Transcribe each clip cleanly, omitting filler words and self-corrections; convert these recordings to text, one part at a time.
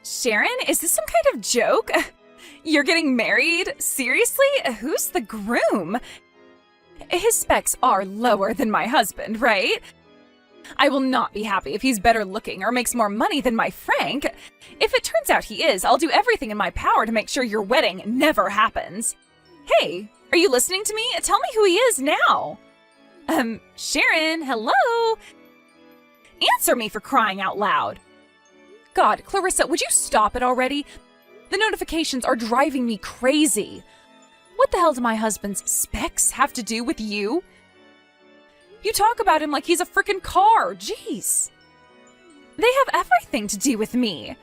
Sharon, is this some kind of joke? You're getting married? Seriously? Who's the groom? His specs are lower than my husband, right? I will not be happy if he's better looking or makes more money than my Frank. If it turns out he is, I'll do everything in my power to make sure your wedding never happens. Hey, are you listening to me? Tell me who he is now. Sharon, hello? Answer me, for crying out loud. God, Clarissa, would you stop it already? The notifications are driving me crazy. What the hell do my husband's specs have to do with you? You talk about him like he's a frickin' car. Jeez. They have everything to do with me.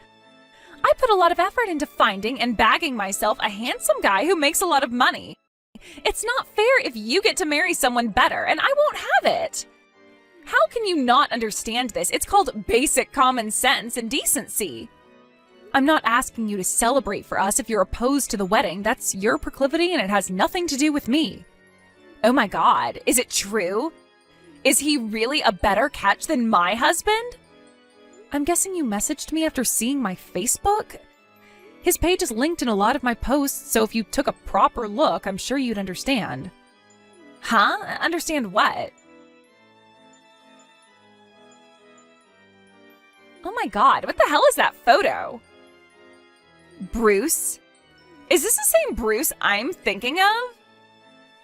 I put a lot of effort into finding and bagging myself a handsome guy who makes a lot of money. It's not fair if you get to marry someone better and I won't have it. How can you not understand this? It's called basic common sense and decency. I'm not asking you to celebrate for us if you're opposed to the wedding. That's your proclivity and it has nothing to do with me. Oh my God, is it true? Is he really a better catch than my husband? I'm guessing you messaged me after seeing my Facebook? His page is linked in a lot of my posts, so if you took a proper look, I'm sure you'd understand. Huh? Understand what? Oh my God, what the hell is that photo? Bruce? Is this the same Bruce I'm thinking of?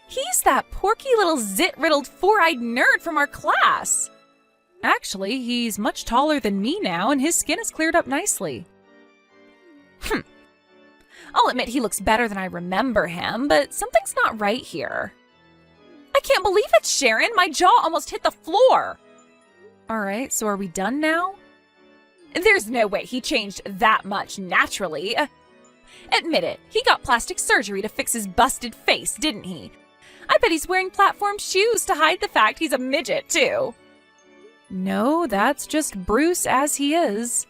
He's that porky little zit-riddled four-eyed nerd from our class. Actually, he's much taller than me now, and his skin has cleared up nicely. I'll admit he looks better than I remember him, but something's not right here. I can't believe it, Sharon! My jaw almost hit the floor! Alright, so are we done now? There's no way he changed that much naturally. Admit it, he got plastic surgery to fix his busted face, didn't he? I bet he's wearing platform shoes to hide the fact he's a midget, too. No, that's just Bruce as he is.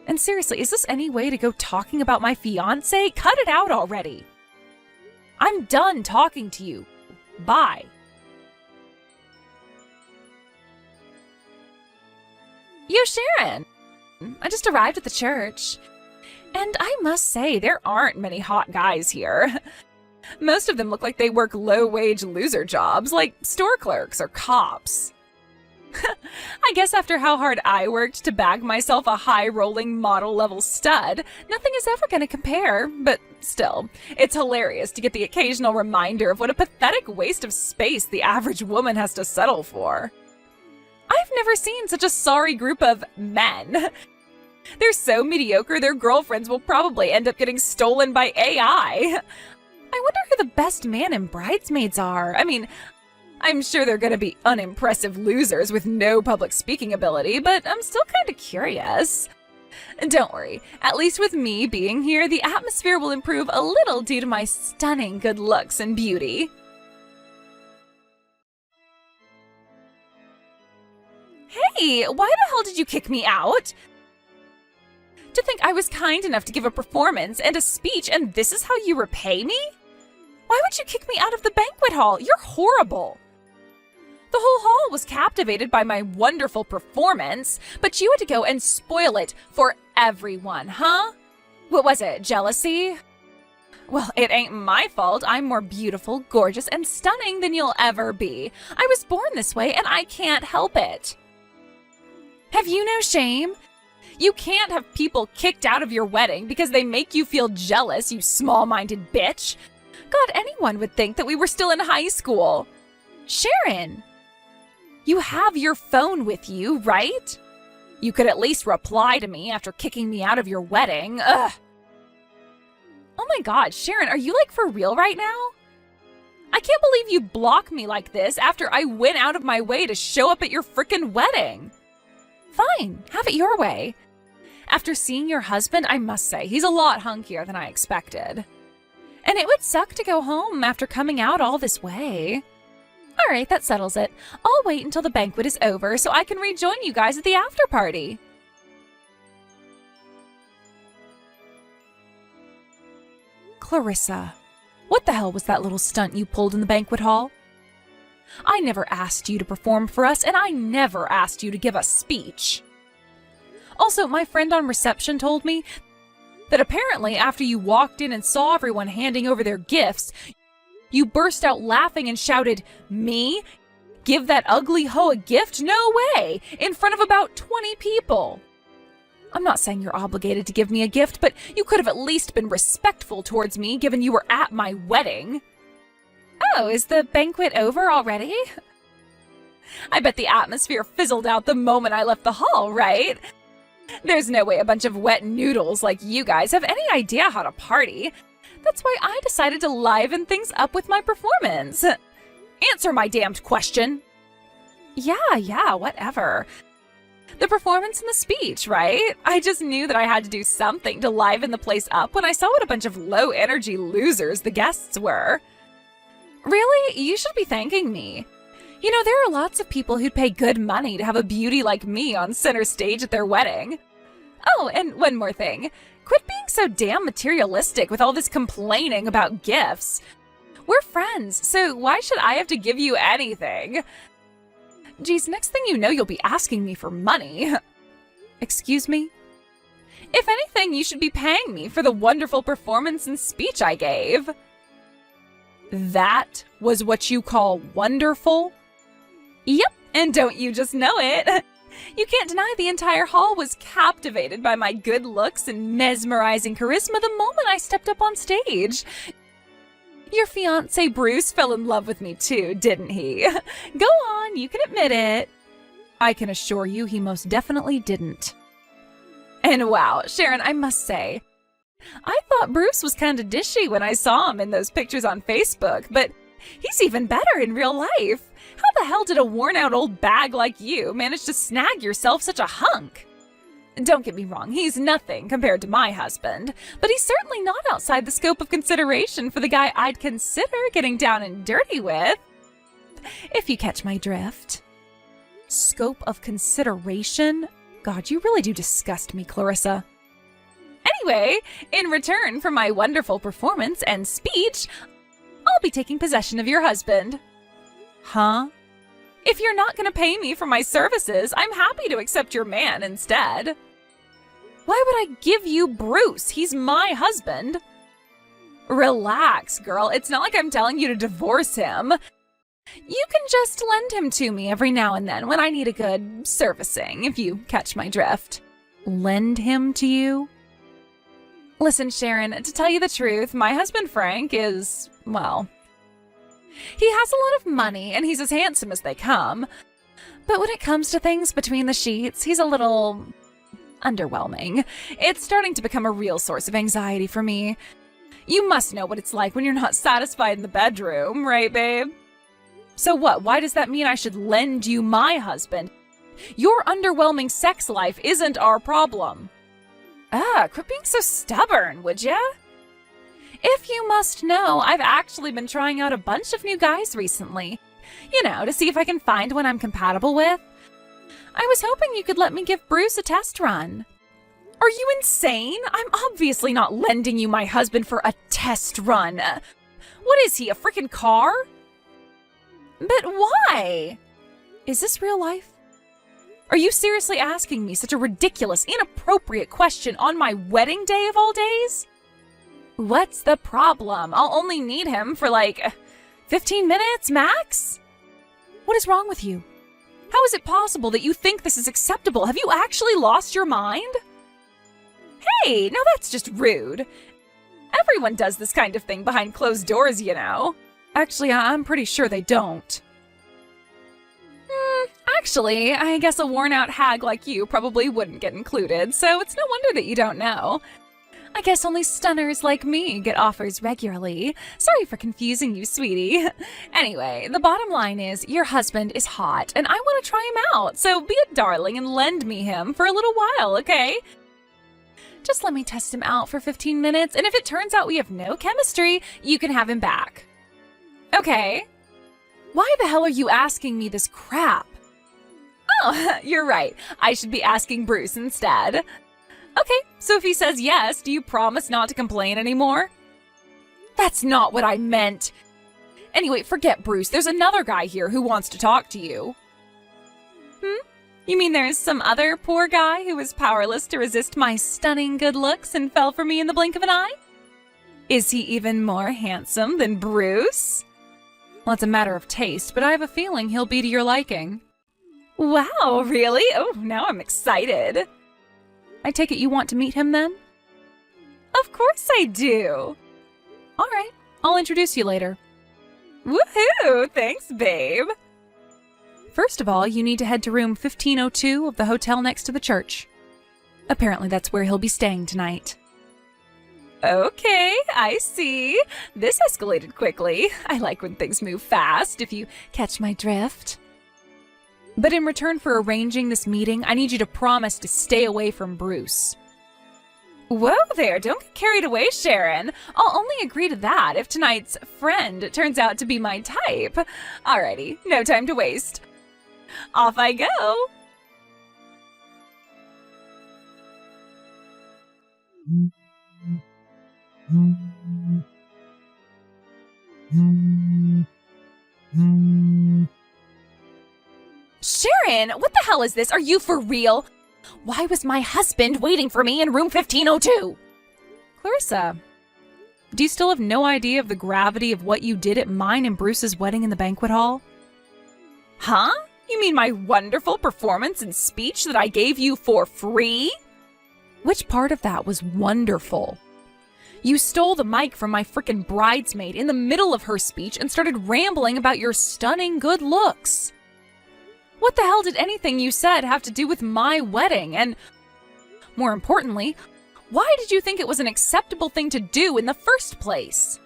And seriously, is this any way to go talking about my fiancé? Cut it out already. I'm done talking to you. Bye. Yo, Sharon! I just arrived at the church. And I must say, there aren't many hot guys here. Most of them look like they work low-wage loser jobs, like store clerks or cops. I guess after how hard I worked to bag myself a high-rolling model-level stud, nothing is ever going to compare, but still, it's hilarious to get the occasional reminder of what a pathetic waste of space the average woman has to settle for. I've never seen such a sorry group of men. They're so mediocre their girlfriends will probably end up getting stolen by AI. I wonder who the best man in Bridesmaids are. I mean, I'm sure they're gonna be unimpressive losers with no public speaking ability, but I'm still kinda curious. Don't worry, at least with me being here, the atmosphere will improve a little due to my stunning good looks and beauty. Hey, why the hell did you kick me out? To think I was kind enough to give a performance and a speech and this is how you repay me? Why would you kick me out of the banquet hall? You're horrible. The whole hall was captivated by my wonderful performance, but you had to go and spoil it for everyone, huh? What was it, jealousy? Well, it ain't my fault. I'm more beautiful, gorgeous, and stunning than you'll ever be. I was born this way and I can't help it. Have you no shame? You can't have people kicked out of your wedding because they make you feel jealous, you small-minded bitch. God, anyone would think that we were still in high school. Sharon, you have your phone with you, right? You could at least reply to me after kicking me out of your wedding. Ugh. Oh my God, Sharon, are you like for real right now? I can't believe you block me like this after I went out of my way to show up at your frickin' wedding. Fine, have it your way. After seeing your husband, I must say, he's a lot hunkier than I expected. And it would suck to go home after coming out all this way. All right, that settles it. I'll wait until the banquet is over so I can rejoin you guys at the after party. Clarissa, what the hell was that little stunt you pulled in the banquet hall? I never asked you to perform for us, and I never asked you to give a speech. Also, my friend on reception told me that apparently after you walked in and saw everyone handing over their gifts, you burst out laughing and shouted, "Me? Give that ugly hoe a gift? No way!" in front of about 20 people. I'm not saying you're obligated to give me a gift, but you could have at least been respectful towards me given you were at my wedding. Oh, is the banquet over already? I bet the atmosphere fizzled out the moment I left the hall, right? There's no way a bunch of wet noodles like you guys have any idea how to party. That's why I decided to liven things up with my performance. Answer my damned question. Yeah, whatever. The performance and the speech, right? I just knew that I had to do something to liven the place up when I saw what a bunch of low-energy losers the guests were. Really? You should be thanking me. You know, there are lots of people who'd pay good money to have a beauty like me on center stage at their wedding. Oh, and one more thing. Quit being so damn materialistic with all this complaining about gifts. We're friends, so why should I have to give you anything? Geez, next thing you know, you'll be asking me for money. Excuse me? If anything, you should be paying me for the wonderful performance and speech I gave. That was what you call wonderful? Yep, and don't you just know it? You can't deny the entire hall was captivated by my good looks and mesmerizing charisma the moment I stepped up on stage. Your fiancé Bruce fell in love with me too, didn't he? Go on, you can admit it. I can assure you he most definitely didn't. And wow, Sharon, I must say, I thought Bruce was kinda dishy when I saw him in those pictures on Facebook, but he's even better in real life. How the hell did a worn-out old bag like you manage to snag yourself such a hunk? Don't get me wrong, he's nothing compared to my husband, but he's certainly not outside the scope of consideration for the guy I'd consider getting down and dirty with. If you catch my drift. Scope of consideration? God, you really do disgust me, Clarissa. Anyway, in return for my wonderful performance and speech, I'll be taking possession of your husband. Huh? If you're not going to pay me for my services, I'm happy to accept your man instead. Why would I give you Bruce? He's my husband. Relax, girl. It's not like I'm telling you to divorce him. You can just lend him to me every now and then when I need a good servicing, if you catch my drift. Lend him to you? Listen, Sharon, to tell you the truth, my husband Frank is, well, he has a lot of money and he's as handsome as they come. But when it comes to things between the sheets, he's a little underwhelming. It's starting to become a real source of anxiety for me. You must know what it's like when you're not satisfied in the bedroom, right, babe? So what? Why does that mean I should lend you my husband? Your underwhelming sex life isn't our problem. Quit being so stubborn, would ya? If you must know, I've actually been trying out a bunch of new guys recently. You know, to see if I can find one I'm compatible with. I was hoping you could let me give Bruce a test run. Are you insane? I'm obviously not lending you my husband for a test run. What is he, a freaking car? But why? Is this real life? Are you seriously asking me such a ridiculous, inappropriate question on my wedding day of all days? What's the problem? I'll only need him for like 15 minutes max? What is wrong with you? How is it possible that you think this is acceptable? Have you actually lost your mind? Hey, now that's just rude. Everyone does this kind of thing behind closed doors, you know. Actually, I'm pretty sure they don't. Actually, I guess a worn-out hag like you probably wouldn't get included, so it's no wonder that you don't know. I guess only stunners like me get offers regularly. Sorry for confusing you, sweetie. Anyway, the bottom line is your husband is hot, and I want to try him out, so be a darling and lend me him for a little while, okay? Just let me test him out for 15 minutes, and if it turns out we have no chemistry, you can have him back. Okay. Why the hell are you asking me this crap? Oh, you're right. I should be asking Bruce instead. Okay, so if he says yes, do you promise not to complain anymore? That's not what I meant. Anyway, forget Bruce. There's another guy here who wants to talk to you. You mean there's some other poor guy who was powerless to resist my stunning good looks and fell for me in the blink of an eye? Is he even more handsome than Bruce? Well, it's a matter of taste, but I have a feeling he'll be to your liking. Wow, really? Oh, now I'm excited. I take it you want to meet him then? Of course I do. All right, I'll introduce you later. Woohoo! Thanks, babe. First of all, you need to head to room 1502 of the hotel next to the church. Apparently that's where he'll be staying tonight. Okay, I see. This escalated quickly. I like when things move fast, if you catch my drift. But in return for arranging this meeting, I need you to promise to stay away from Bruce. Whoa there, don't get carried away, Sharon. I'll only agree to that if tonight's friend turns out to be my type. Alrighty, no time to waste. Off I go. Sharon, what the hell is this? Are you for real? Why was my husband waiting for me in room 1502? Clarissa, do you still have no idea of the gravity of what you did at mine and Bruce's wedding in the banquet hall? Huh? You mean my wonderful performance and speech that I gave you for free? Which part of that was wonderful? You stole the mic from my frickin' bridesmaid in the middle of her speech and started rambling about your stunning good looks. What the hell did anything you said have to do with my wedding? And more importantly, why did you think it was an acceptable thing to do in the first place?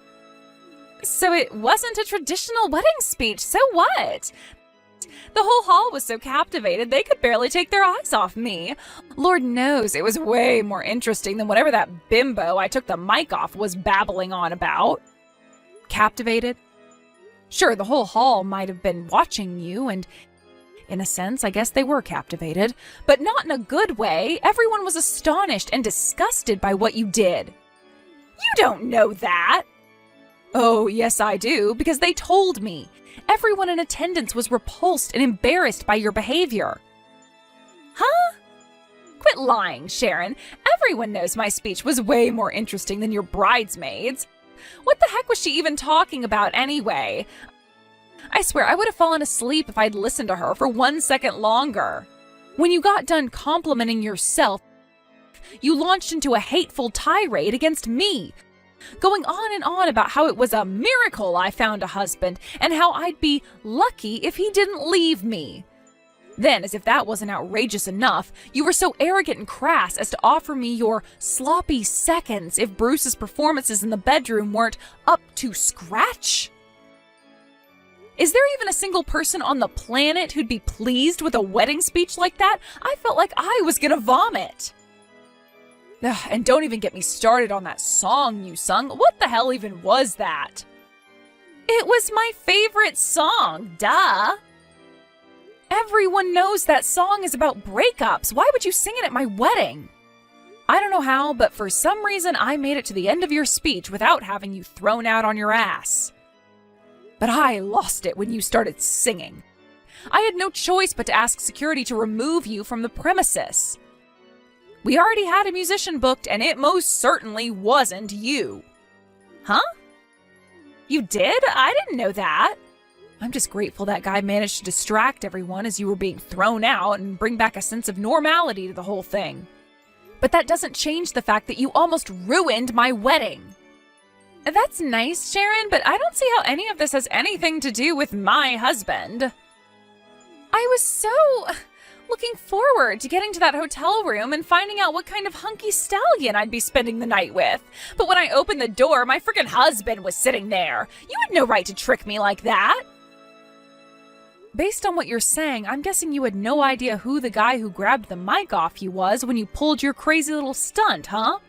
So it wasn't a traditional wedding speech, so what? The whole hall was so captivated they could barely take their eyes off me. Lord knows it was way more interesting than whatever that bimbo I took the mic off was babbling on about. Captivated? Sure, the whole hall might have been watching you, and in a sense, I guess they were captivated, but not in a good way. Everyone was astonished and disgusted by what you did. You don't know that. Oh, yes, I do, because they told me. Everyone in attendance was repulsed and embarrassed by your behavior. Huh? Quit lying, Sharon. Everyone knows my speech was way more interesting than your bridesmaid's. What the heck was she even talking about anyway? I swear I would have fallen asleep if I'd listened to her for 1 second longer. When you got done complimenting yourself, you launched into a hateful tirade against me, going on and on about how it was a miracle I found a husband and how I'd be lucky if he didn't leave me. Then, as if that wasn't outrageous enough, you were so arrogant and crass as to offer me your sloppy seconds if Bruce's performances in the bedroom weren't up to scratch. Is there even a single person on the planet who'd be pleased with a wedding speech like that? I felt like I was gonna vomit. Ugh, and don't even get me started on that song you sung. What the hell even was that? It was my favorite song, duh. Everyone knows that song is about breakups. Why would you sing it at my wedding? I don't know how, but for some reason I made it to the end of your speech without having you thrown out on your ass. But I lost it when you started singing. I had no choice but to ask security to remove you from the premises. We already had a musician booked, and it most certainly wasn't you. Huh? You did? I didn't know that. I'm just grateful that guy managed to distract everyone as you were being thrown out and bring back a sense of normality to the whole thing. But that doesn't change the fact that you almost ruined my wedding. That's nice, Sharon, but I don't see how any of this has anything to do with my husband. I was so looking forward to getting to that hotel room and finding out what kind of hunky stallion I'd be spending the night with. But when I opened the door, my frickin' husband was sitting there. You had no right to trick me like that. Based on what you're saying, I'm guessing you had no idea who the guy who grabbed the mic off you was when you pulled your crazy little stunt, huh?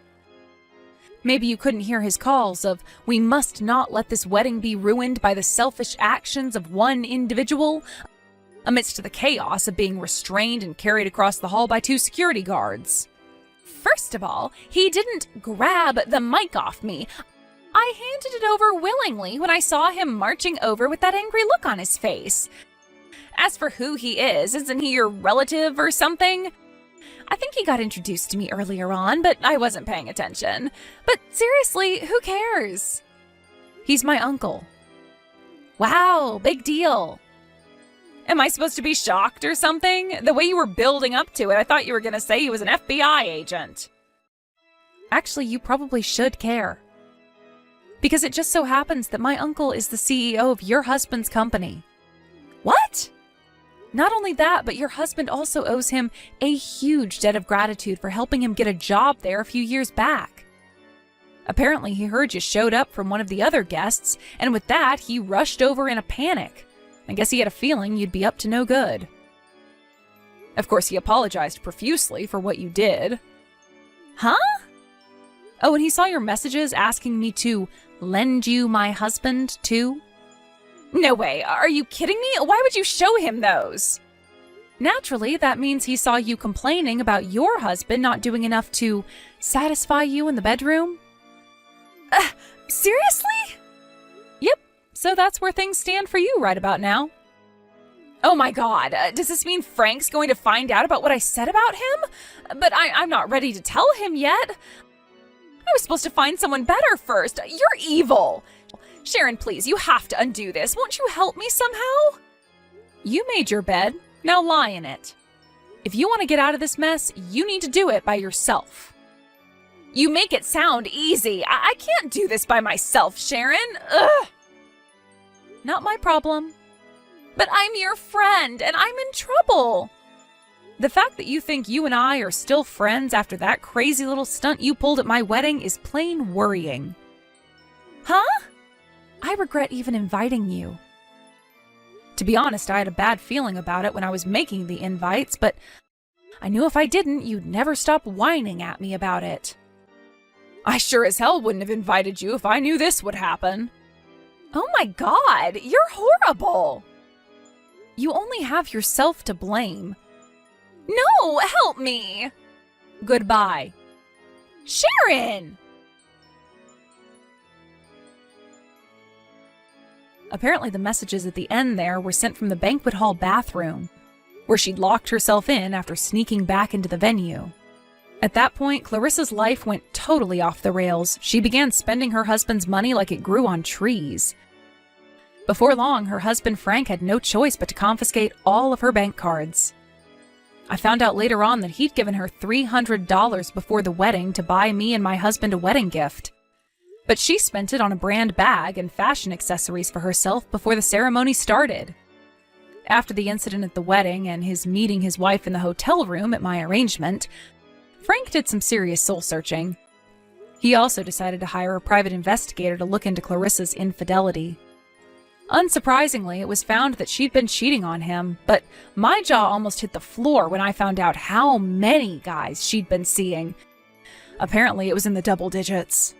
Maybe you couldn't hear his calls of, "We must not let this wedding be ruined by the selfish actions of one individual," amidst the chaos of being restrained and carried across the hall by 2 security guards. First of all, he didn't grab the mic off me. I handed it over willingly when I saw him marching over with that angry look on his face. As for who he is, isn't he your relative or something? I think he got introduced to me earlier on, but I wasn't paying attention. But seriously, who cares? He's my uncle. Wow, big deal. Am I supposed to be shocked or something? The way you were building up to it, I thought you were going to say he was an FBI agent. Actually, you probably should care. Because it just so happens that my uncle is the CEO of your husband's company. What? Not only that, but your husband also owes him a huge debt of gratitude for helping him get a job there a few years back. Apparently, he heard you showed up from one of the other guests, and with that, he rushed over in a panic. I guess he had a feeling you'd be up to no good. Of course, he apologized profusely for what you did. Huh? Oh, and he saw your messages asking me to lend you my husband, too? No way. Are you kidding me? Why would you show him those? Naturally, that means he saw you complaining about your husband not doing enough to satisfy you in the bedroom. Seriously? Yep. So that's where things stand for you right about now. Oh my god, does this mean Frank's going to find out about what I said about him? But I'm not ready to tell him yet. I was supposed to find someone better first. You're evil. Sharon, please, you have to undo this. Won't you help me somehow? You made your bed. Now lie in it. If you want to get out of this mess, you need to do it by yourself. You make it sound easy. I can't do this by myself, Sharon. Ugh. Not my problem. But I'm your friend, and I'm in trouble. The fact that you think you and I are still friends after that crazy little stunt you pulled at my wedding is plain worrying. Huh? I regret even inviting you. To be honest, I had a bad feeling about it when I was making the invites, but I knew if I didn't, you'd never stop whining at me about it. I sure as hell wouldn't have invited you if I knew this would happen. Oh my god, you're horrible! You only have yourself to blame. No, help me! Goodbye. Sharon! Apparently the messages at the end there were sent from the banquet hall bathroom, where she'd locked herself in after sneaking back into the venue. At that point, Clarissa's life went totally off the rails. She began spending her husband's money like it grew on trees. Before long, her husband Frank had no choice but to confiscate all of her bank cards. I found out later on that he'd given her $300 before the wedding to buy me and my husband a wedding gift. But she spent it on a brand bag and fashion accessories for herself before the ceremony started. After the incident at the wedding and his meeting his wife in the hotel room at my arrangement, Frank did some serious soul-searching. He also decided to hire a private investigator to look into Clarissa's infidelity. Unsurprisingly, it was found that she'd been cheating on him, but my jaw almost hit the floor when I found out how many guys she'd been seeing. Apparently, it was in the double digits.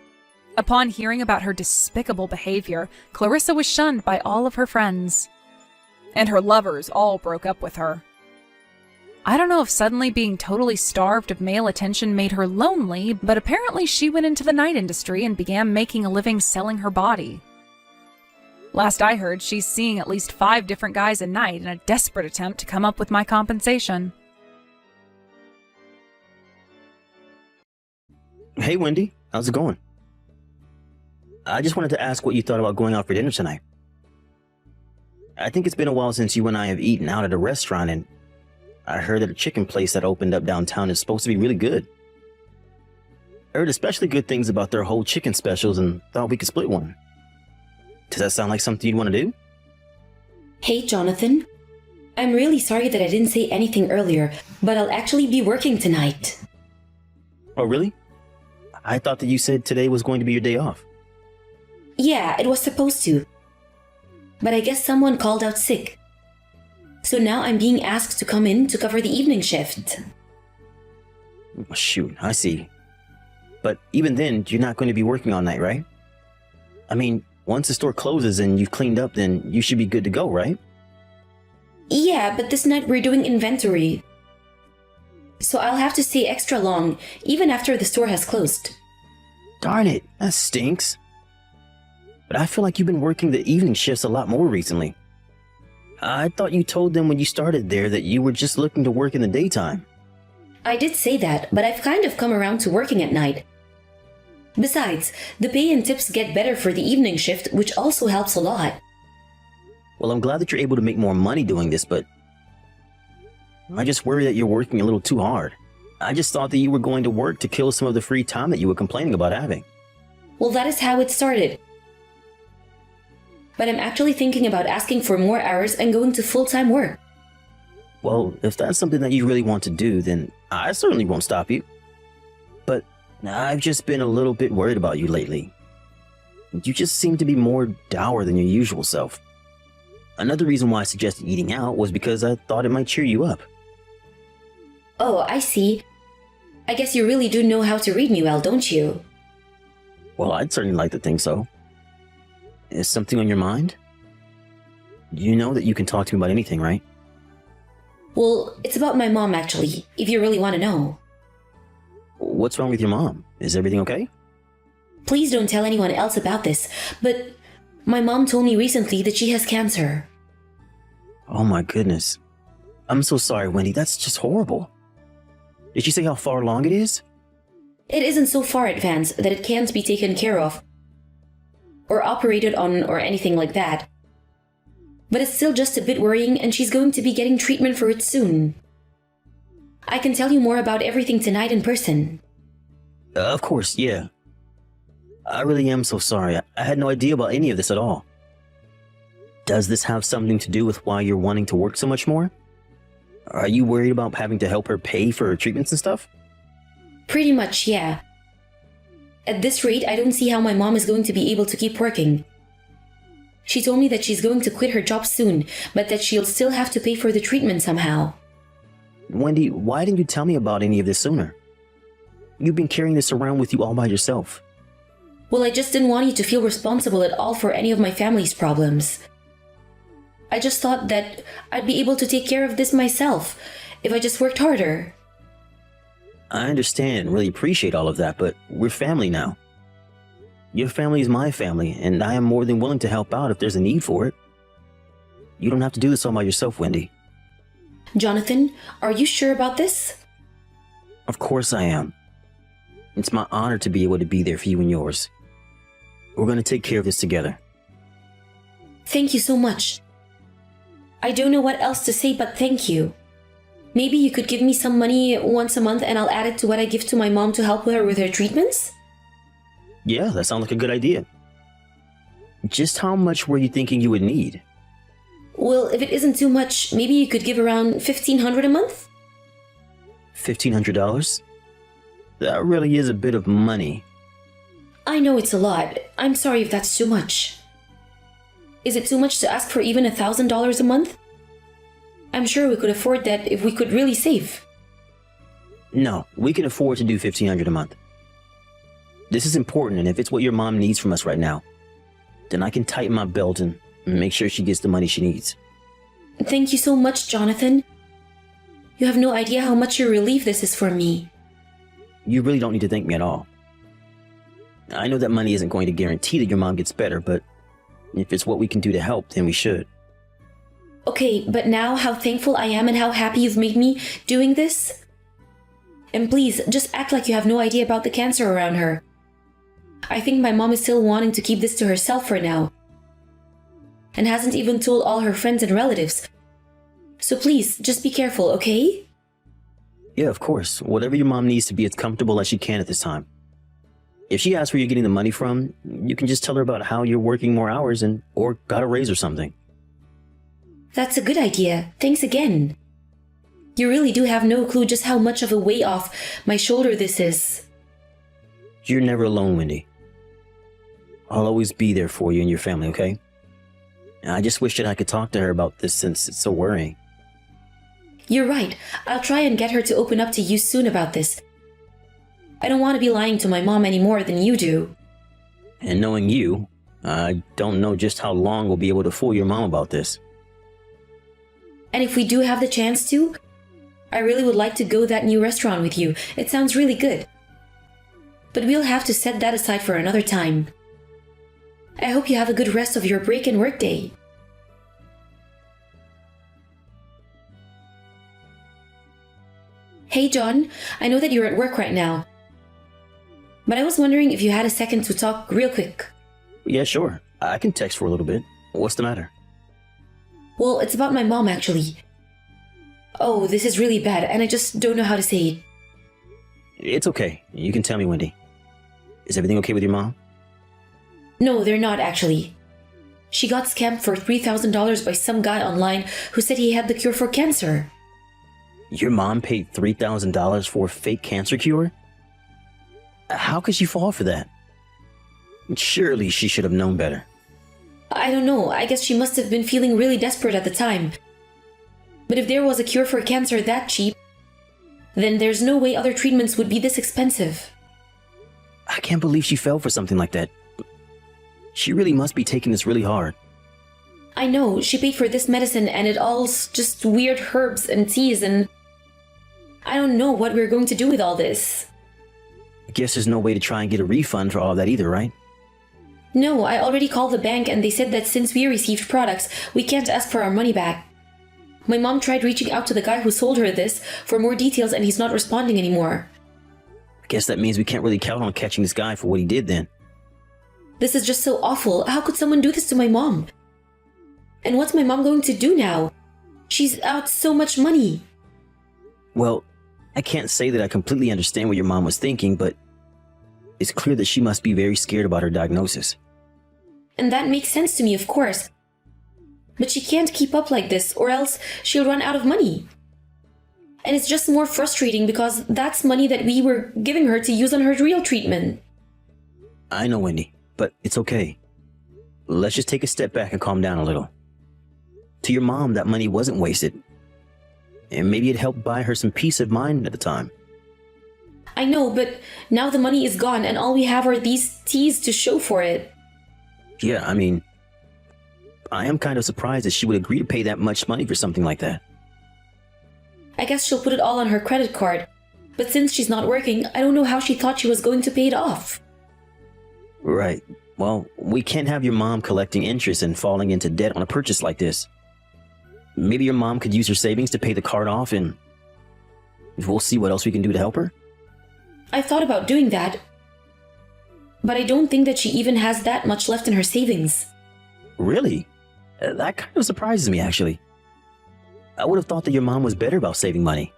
Upon hearing about her despicable behavior, Clarissa was shunned by all of her friends. And her lovers all broke up with her. I don't know if suddenly being totally starved of male attention made her lonely, but apparently she went into the night industry and began making a living selling her body. Last I heard, she's seeing at least 5 different guys a night in a desperate attempt to come up with my compensation. Hey, Wendy. How's it going? I just wanted to ask what you thought about going out for dinner tonight. I think it's been a while since you and I have eaten out at a restaurant, and I heard that a chicken place that opened up downtown is supposed to be really good. I heard especially good things about their whole chicken specials and thought we could split one. Does that sound like something you'd want to do? Hey, Jonathan. I'm really sorry that I didn't say anything earlier, but I'll actually be working tonight. Oh, really? I thought that you said today was going to be your day off. Yeah, it was supposed to. But I guess someone called out sick. So now I'm being asked to come in to cover the evening shift. Oh, shoot, I see. But even then, you're not going to be working all night, right? I mean, once the store closes and you've cleaned up, then you should be good to go, right? Yeah, but this night we're doing inventory. So I'll have to stay extra long, even after the store has closed. Darn it, that stinks. But I feel like you've been working the evening shifts a lot more recently. I thought you told them when you started there that you were just looking to work in the daytime. I did say that, but I've kind of come around to working at night. Besides, the pay and tips get better for the evening shift, which also helps a lot. Well, I'm glad that you're able to make more money doing this, but I just worry that you're working a little too hard. I just thought that you were going to work to kill some of the free time that you were complaining about having. Well, that is how it started. But I'm actually thinking about asking for more hours and going to full-time work. Well, if that's something that you really want to do, then I certainly won't stop you. But I've just been a little bit worried about you lately. You just seem to be more dour than your usual self. Another reason why I suggested eating out was because I thought it might cheer you up. Oh, I see. I guess you really do know how to read me well, don't you? Well, I'd certainly like to think so. Is something on your mind? You know that you can talk to me about anything, right? Well, it's about my mom actually, if you really want to know. What's wrong with your mom? Is everything okay? Please don't tell anyone else about this, but my mom told me recently that she has cancer. Oh my goodness. I'm so sorry, Wendy. That's just horrible. Did she say how far along it is? It isn't so far advanced that it can't be taken care of, or operated on, or anything like that. But it's still just a bit worrying, and she's going to be getting treatment for it soon. I can tell you more about everything tonight in person. Of course, yeah. I really am so sorry. I had no idea about any of this at all. Does this have something to do with why you're wanting to work so much more? Are you worried about having to help her pay for her treatments and stuff? Pretty much, yeah. At this rate, I don't see how my mom is going to be able to keep working. She told me that she's going to quit her job soon, but that she'll still have to pay for the treatment somehow. Wendy, why didn't you tell me about any of this sooner? You've been carrying this around with you all by yourself. Well, I just didn't want you to feel responsible at all for any of my family's problems. I just thought that I'd be able to take care of this myself if I just worked harder. I understand and really appreciate all of that, but we're family now. Your family is my family, and I am more than willing to help out if there's a need for it. You don't have to do this all by yourself, Wendy. Jonathan, are you sure about this? Of course I am. It's my honor to be able to be there for you and yours. We're going to take care of this together. Thank you so much. I don't know what else to say but thank you. Maybe you could give me some money once a month and I'll add it to what I give to my mom to help her with her treatments? Yeah, that sounds like a good idea. Just how much were you thinking you would need? Well, if it isn't too much, maybe you could give around $1,500 a month? $1,500? That really is a bit of money. I know it's a lot. I'm sorry if that's too much. Is it too much to ask for even $1,000 a month? I'm sure we could afford that if we could really save. No, we can afford to do $1,500 a month. This is important, and if it's what your mom needs from us right now, then I can tighten my belt and make sure she gets the money she needs. Thank you so much, Jonathan. You have no idea how much a relief this is for me. You really don't need to thank me at all. I know that money isn't going to guarantee that your mom gets better, but if it's what we can do to help, then we should. Okay, but now how thankful I am and how happy you've made me doing this. And please, just act like you have no idea about the cancer around her. I think my mom is still wanting to keep this to herself for now, and hasn't even told all her friends and relatives. So please, just be careful, okay? Yeah, of course. Whatever your mom needs to be as comfortable as she can at this time. If she asks where you're getting the money from, you can just tell her about how you're working more hours or got a raise or something. That's a good idea. Thanks again. You really do have no clue just how much of a weight off my shoulder this is. You're never alone, Wendy. I'll always be there for you and your family, okay? I just wish that I could talk to her about this since it's so worrying. You're right. I'll try and get her to open up to you soon about this. I don't want to be lying to my mom any more than you do. And knowing you, I don't know just how long we'll be able to fool your mom about this. And if we do have the chance to, I really would like to go to that new restaurant with you. It sounds really good. But we'll have to set that aside for another time. I hope you have a good rest of your break and work day. Hey, John, I know that you're at work right now, but I was wondering if you had a second to talk real quick. Yeah, sure. I can text for a little bit. What's the matter? Well, it's about my mom, actually. Oh, this is really bad, and I just don't know how to say it. It's okay. You can tell me, Wendy. Is everything okay with your mom? No, they're not, actually. She got scammed for $3,000 by some guy online who said he had the cure for cancer. Your mom paid $3,000 for a fake cancer cure? How could she fall for that? Surely she should have known better. I don't know, I guess she must have been feeling really desperate at the time. But if there was a cure for cancer that cheap, then there's no way other treatments would be this expensive. I can't believe she fell for something like that. She really must be taking this really hard. I know, she paid for this medicine and it all's just weird herbs and teas and... I don't know what we're going to do with all this. I guess there's no way to try and get a refund for all that either, right? No, I already called the bank and they said that since we received products, we can't ask for our money back. My mom tried reaching out to the guy who sold her this for more details and he's not responding anymore. I guess that means we can't really count on catching this guy for what he did then. This is just so awful. How could someone do this to my mom? And what's my mom going to do now? She's out so much money. Well, I can't say that I completely understand what your mom was thinking, but it's clear that she must be very scared about her diagnosis. And that makes sense to me, of course. But she can't keep up like this, or else she'll run out of money. And it's just more frustrating because that's money that we were giving her to use on her real treatment. I know, Wendy, but it's okay. Let's just take a step back and calm down a little. To your mom, that money wasn't wasted. And maybe it helped buy her some peace of mind at the time. I know, but now the money is gone and all we have are these teas to show for it. Yeah, I mean, I am kind of surprised that she would agree to pay that much money for something like that. I guess she'll put it all on her credit card. But since she's not working, I don't know how she thought she was going to pay it off. Right. Well, we can't have your mom collecting interest and falling into debt on a purchase like this. Maybe your mom could use her savings to pay the card off and we'll see what else we can do to help her. I thought about doing that. But I don't think that she even has that much left in her savings. Really? That kind of surprises me, actually. I would have thought that your mom was better about saving money.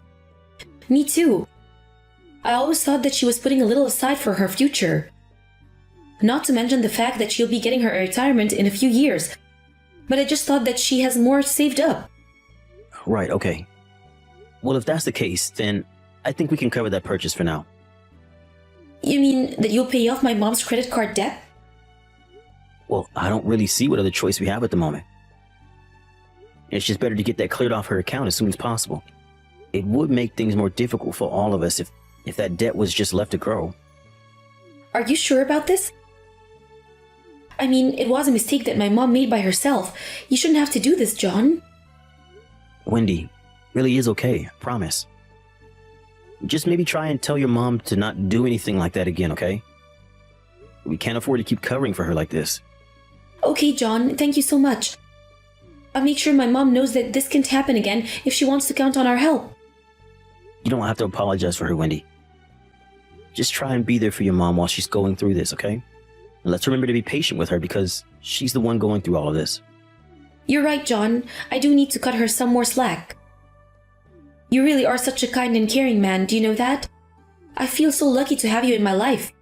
Me too. I always thought that she was putting a little aside for her future. Not to mention the fact that she'll be getting her retirement in a few years. But I just thought that she has more saved up. Right, okay. Well, if that's the case, then I think we can cover that purchase for now. You mean that you'll pay off my mom's credit card debt? Well, I don't really see what other choice we have at the moment. It's just better to get that cleared off her account as soon as possible. It would make things more difficult for all of us if that debt was just left to grow. Are you sure about this? I mean, it was a mistake that my mom made by herself. You shouldn't have to do this, John. Wendy, really is okay, I promise. Just maybe try and tell your mom to not do anything like that again, okay? We can't afford to keep covering for her like this. Okay, John, thank you so much. I'll make sure my mom knows that this can't happen again if she wants to count on our help. You don't have to apologize for her, Wendy. Just try and be there for your mom while she's going through this, okay? And let's remember to be patient with her because she's the one going through all of this. You're right, John. I do need to cut her some more slack. You really are such a kind and caring man, do you know that? I feel so lucky to have you in my life.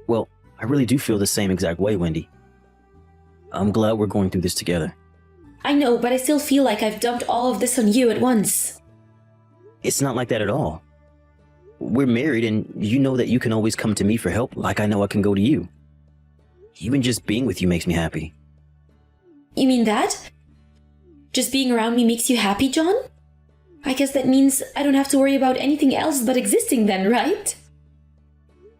Well, I really do feel the same exact way, Wendy. I'm glad we're going through this together. I know, but I still feel like I've dumped all of this on you at once. It's not like that at all. We're married and you know that you can always come to me for help like I know I can go to you. Even just being with you makes me happy. You mean that? Just being around me makes you happy, John? I guess that means I don't have to worry about anything else but existing then, right?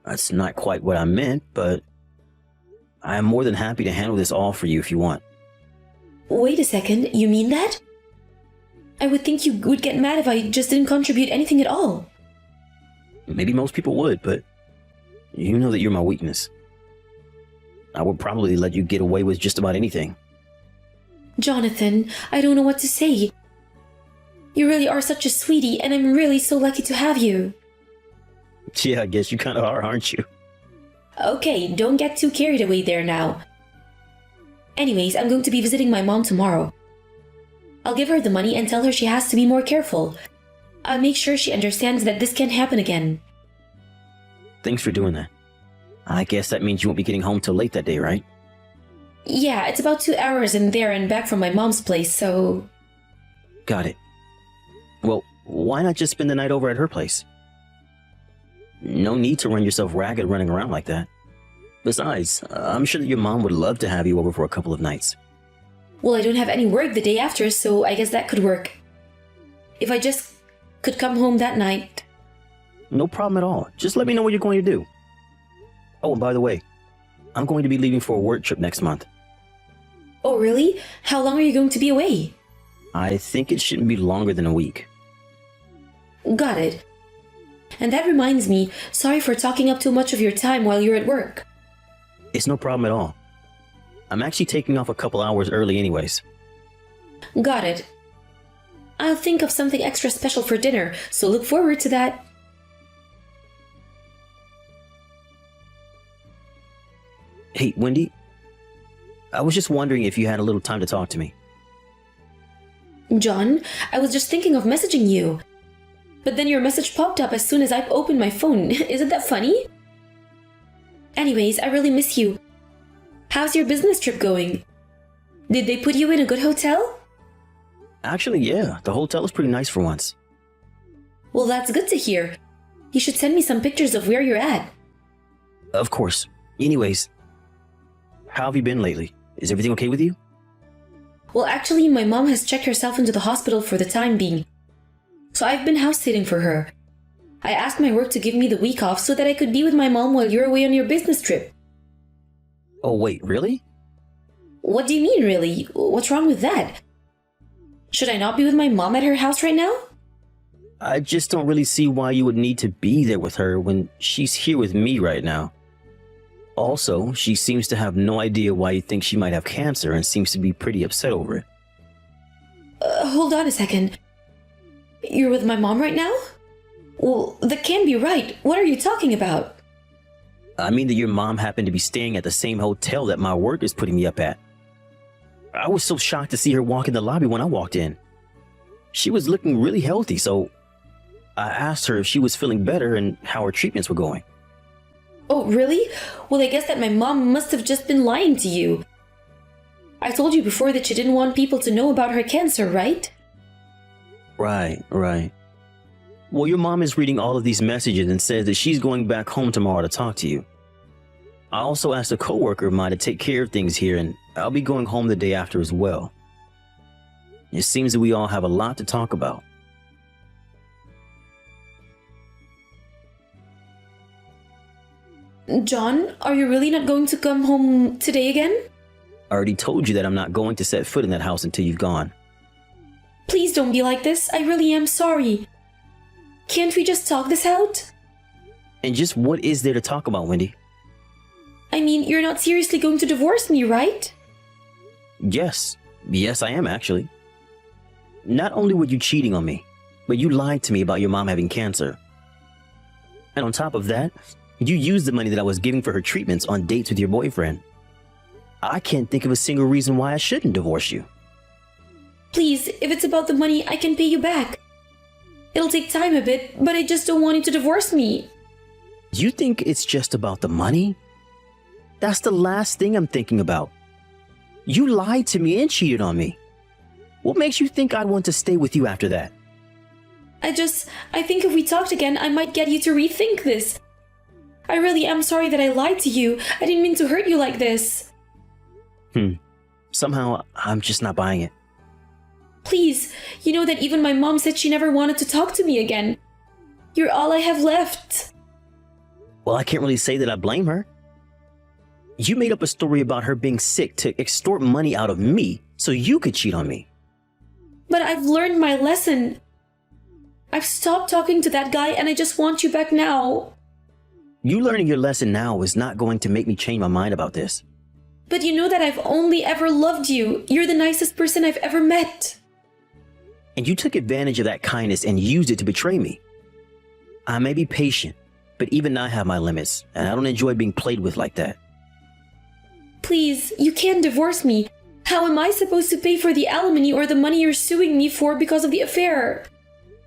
That's not quite what I meant, but I am more than happy to handle this all for you if you want. Wait a second, you mean that? I would think you would get mad if I just didn't contribute anything at all. Maybe most people would, but you know that you're my weakness. I would probably let you get away with just about anything. Jonathan, I don't know what to say. You really are such a sweetie, and I'm really so lucky to have you. Yeah, I guess you kind of are, aren't you? Okay, don't get too carried away there now. Anyways, I'm going to be visiting my mom tomorrow. I'll give her the money and tell her she has to be more careful. I'll make sure she understands that this can't happen again. Thanks for doing that. I guess that means you won't be getting home till late that day, right? Yeah, it's about 2 hours in there and back from my mom's place, so... Got it. Well, why not just spend the night over at her place? No need to run yourself ragged running around like that. Besides, I'm sure that your mom would love to have you over for a couple of nights. Well, I don't have any work the day after, so I guess that could work. If I just could come home that night. No problem at all. Just let me know what you're going to do. Oh, and by the way, I'm going to be leaving for a work trip next month. Oh, really? How long are you going to be away? I think it shouldn't be longer than a week. Got it. And that reminds me, sorry for talking up too much of your time while you're at work. It's no problem at all. I'm actually taking off a couple hours early anyways. Got it. I'll think of something extra special for dinner, so look forward to that. Hey, Wendy. I was just wondering if you had a little time to talk to me. John, I was just thinking of messaging you. But then your message popped up as soon as I opened my phone. Isn't that funny? Anyways, I really miss you. How's your business trip going? Did they put you in a good hotel? Actually, yeah. The hotel is pretty nice for once. Well, that's good to hear. You should send me some pictures of where you're at. Of course. Anyways, how have you been lately? Is everything okay with you? Well, actually, my mom has checked herself into the hospital for the time being. So I've been house sitting for her. I asked my work to give me the week off so that I could be with my mom while you're away on your business trip. Oh, wait, really? What do you mean, really? What's wrong with that? Should I not be with my mom at her house right now? I just don't really see why you would need to be there with her when she's here with me right now. Also, she seems to have no idea why you think she might have cancer and seems to be pretty upset over it. Hold on a second. You're with my mom right now? Well, that can't be right. What are you talking about? I mean that your mom happened to be staying at the same hotel that my work is putting me up at. I was so shocked to see her walk in the lobby when I walked in. She was looking really healthy, so I asked her if she was feeling better and how her treatments were going. Oh, really? Well, I guess that my mom must have just been lying to you. I told you before that she didn't want people to know about her cancer, right? Right. Well, your mom is reading all of these messages and says that she's going back home tomorrow to talk to you. I also asked a coworker of mine to take care of things here, and I'll be going home the day after as well. It seems that we all have a lot to talk about. John, are you really not going to come home today again? I already told you that I'm not going to set foot in that house until you've gone. Please don't be like this. I really am sorry. Can't we just talk this out? And just what is there to talk about, Wendy? I mean, you're not seriously going to divorce me, right? Yes, I am actually. Not only were you cheating on me, but you lied to me about your mom having cancer. And on top of that, you used the money that I was giving for her treatments on dates with your boyfriend. I can't think of a single reason why I shouldn't divorce you. Please, if it's about the money, I can pay you back. It'll take time a bit, but I just don't want you to divorce me. You think it's just about the money? That's the last thing I'm thinking about. You lied to me and cheated on me. What makes you think I'd want to stay with you after that? I think if we talked again, I might get you to rethink this. I really am sorry that I lied to you. I didn't mean to hurt you like this. Somehow, I'm just not buying it. Please, you know that even my mom said she never wanted to talk to me again. You're all I have left. Well, I can't really say that I blame her. You made up a story about her being sick to extort money out of me so you could cheat on me. But I've learned my lesson. I've stopped talking to that guy and I just want you back now. You learning your lesson now is not going to make me change my mind about this. But you know that I've only ever loved you. You're the nicest person I've ever met. And you took advantage of that kindness and used it to betray me. I may be patient, but even I have my limits, and I don't enjoy being played with like that. Please, you can't divorce me. How am I supposed to pay for the alimony or the money you're suing me for because of the affair?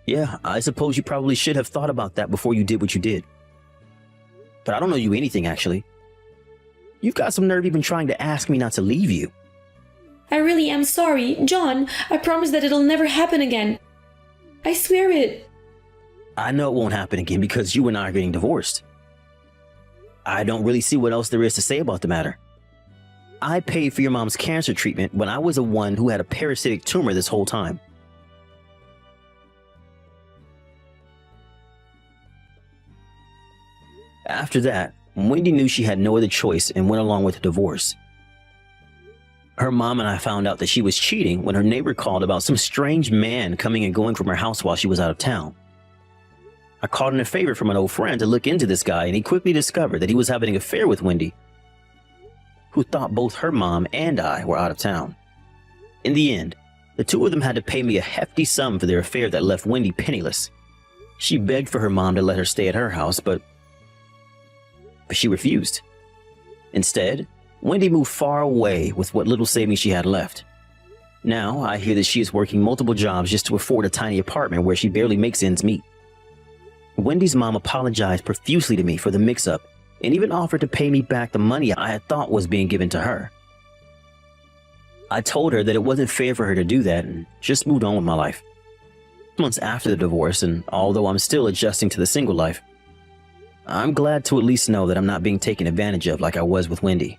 Yeah, I suppose you probably should have thought about that before you did what you did. But I don't owe you anything, actually. You've got some nerve even trying to ask me not to leave you. I really am sorry. John, I promise that it'll never happen again. I swear it. I know it won't happen again because you and I are getting divorced. I don't really see what else there is to say about the matter. I paid for your mom's cancer treatment when I was the one who had a parasitic tumor this whole time. After that, Wendy knew she had no other choice and went along with the divorce. Her mom and I found out that she was cheating when her neighbor called about some strange man coming and going from her house while she was out of town. I called in a favor from an old friend to look into this guy, and he quickly discovered that he was having an affair with Wendy, who thought both her mom and I were out of town. In the end, the two of them had to pay me a hefty sum for their affair that left Wendy penniless. She begged for her mom to let her stay at her house, but she refused. Instead, Wendy moved far away with what little savings she had left. Now, I hear that she is working multiple jobs just to afford a tiny apartment where she barely makes ends meet. Wendy's mom apologized profusely to me for the mix-up and even offered to pay me back the money I had thought was being given to her. I told her that it wasn't fair for her to do that and just moved on with my life. Months after the divorce, and although I'm still adjusting to the single life, I'm glad to at least know that I'm not being taken advantage of like I was with Wendy.